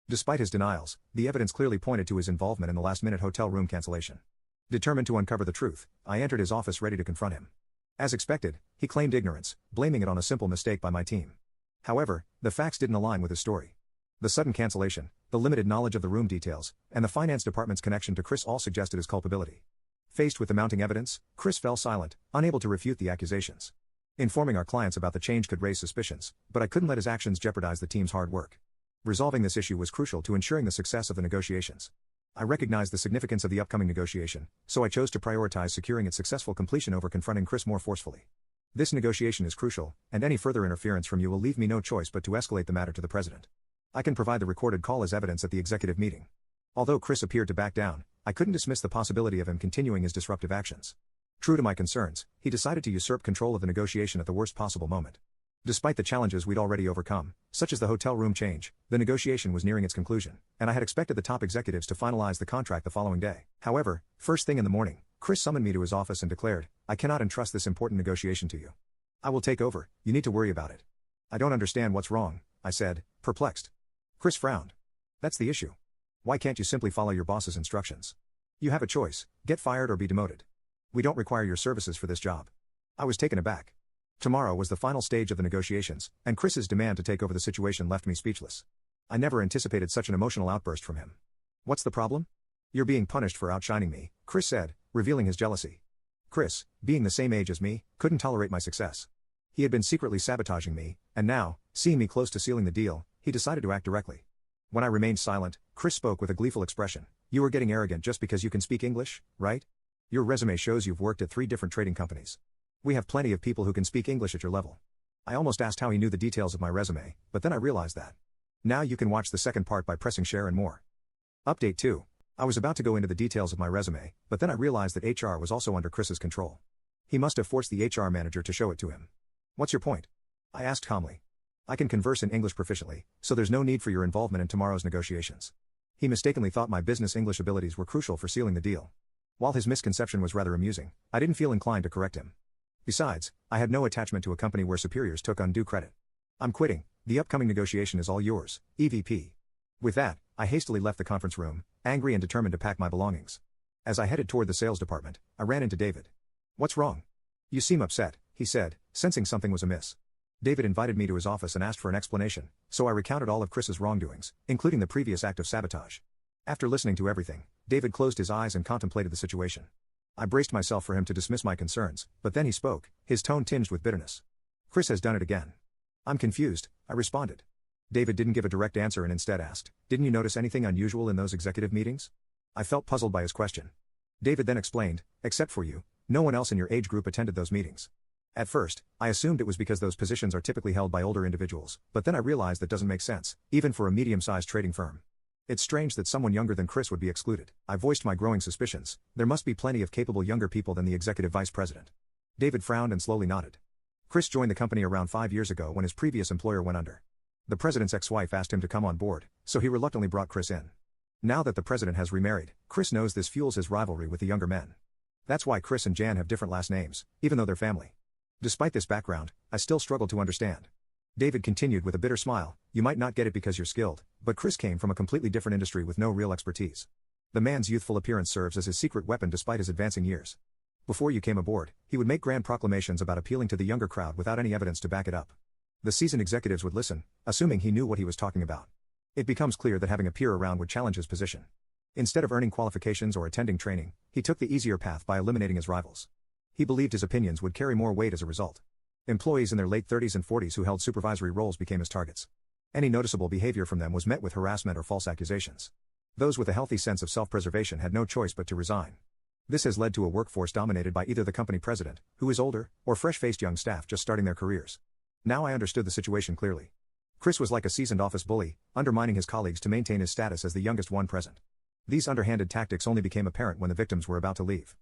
Despite his denials, the evidence clearly pointed to his involvement in the last-minute hotel room cancellation. Determined to uncover the truth, I entered his office ready to confront him. As expected, he claimed ignorance, blaming it on a simple mistake by my team. However, the facts didn't align with his story. The sudden cancellation, the limited knowledge of the room details, and the finance department's connection to Chris all suggested his culpability. Faced with the mounting evidence, Chris fell silent, unable to refute the accusations. Informing our clients about the change could raise suspicions, but I couldn't let his actions jeopardize the team's hard work. Resolving this issue was crucial to ensuring the success of the negotiations. I recognized the significance of the upcoming negotiation, so I chose to prioritize securing its successful completion over confronting Chris more forcefully. This negotiation is crucial, and any further interference from you will leave me no choice but to escalate the matter to the president. I can provide the recorded call as evidence at the executive meeting. Although Chris appeared to back down, I couldn't dismiss the possibility of him continuing his disruptive actions. True to my concerns, he decided to usurp control of the negotiation at the worst possible moment. Despite the challenges we'd already overcome, such as the hotel room change, the negotiation was nearing its conclusion, and I had expected the top executives to finalize the contract the following day. However, first thing in the morning, Chris summoned me to his office and declared, "I cannot entrust this important negotiation to you. I will take over, you need to worry about it." "I don't understand what's wrong," I said, perplexed. Chris frowned. "That's the issue. Why can't you simply follow your boss's instructions? You have a choice, get fired or be demoted. We don't require your services for this job." I was taken aback. Tomorrow was the final stage of the negotiations, and Chris's demand to take over the situation left me speechless. I never anticipated such an emotional outburst from him. "What's the problem?" "You're being punished for outshining me," Chris said, revealing his jealousy. Chris, being the same age as me, couldn't tolerate my success. He had been secretly sabotaging me, and now, seeing me close to sealing the deal, he decided to act directly. When I remained silent, Chris spoke with a gleeful expression. "You are getting arrogant just because you can speak English, right? Your resume shows you've worked at 3 different trading companies. We have plenty of people who can speak English at your level." I almost asked how he knew the details of my resume, but then I realized that. Now you can watch the second part by pressing share and more. Update 2. I was about to go into the details of my resume, but then I realized that HR was also under Chris's control. He must have forced the HR manager to show it to him. "What's your point?" I asked calmly. "I can converse in English proficiently, so there's no need for your involvement in tomorrow's negotiations." He mistakenly thought my business English abilities were crucial for sealing the deal. While his misconception was rather amusing, I didn't feel inclined to correct him. Besides, I had no attachment to a company where superiors took undue credit. "I'm quitting, the upcoming negotiation is all yours, EVP." With that, I hastily left the conference room, angry and determined to pack my belongings. As I headed toward the sales department, I ran into David. "What's wrong? You seem upset," he said, sensing something was amiss. David invited me to his office and asked for an explanation, so I recounted all of Chris's wrongdoings, including the previous act of sabotage. After listening to everything, David closed his eyes and contemplated the situation. I braced myself for him to dismiss my concerns, but then he spoke, his tone tinged with bitterness. "Chris has done it again." "I'm confused," I responded. David didn't give a direct answer and instead asked, "Didn't you notice anything unusual in those executive meetings?" I felt puzzled by his question. David then explained, "Except for you, no one else in your age group attended those meetings." At first, I assumed it was because those positions are typically held by older individuals, but then I realized that doesn't make sense, even for a medium-sized trading firm. It's strange that someone younger than Chris would be excluded. I voiced my growing suspicions. There must be plenty of capable younger people than the executive vice president. David frowned and slowly nodded. Chris joined the company around 5 years ago when his previous employer went under. The president's ex-wife asked him to come on board, so he reluctantly brought Chris in. Now that the president has remarried, Chris knows this fuels his rivalry with the younger men. That's why Chris and Jan have different last names, even though they're family. Despite this background, I still struggle to understand. David continued with a bitter smile, "You might not get it because you're skilled, but Chris came from a completely different industry with no real expertise. The man's youthful appearance serves as his secret weapon despite his advancing years. Before you came aboard, he would make grand proclamations about appealing to the younger crowd without any evidence to back it up. The seasoned executives would listen, assuming he knew what he was talking about. It becomes clear that having a peer around would challenge his position. Instead of earning qualifications or attending training, he took the easier path by eliminating his rivals. He believed his opinions would carry more weight as a result. Employees in their late 30s and 40s who held supervisory roles became his targets. Any noticeable behavior from them was met with harassment or false accusations. Those with a healthy sense of self-preservation had no choice but to resign. This has led to a workforce dominated by either the company president, who is older, or fresh-faced young staff just starting their careers. Now I understood the situation clearly. Chris was like a seasoned office bully, undermining his colleagues to maintain his status as the youngest one present. These underhanded tactics only became apparent when the victims were about to leave.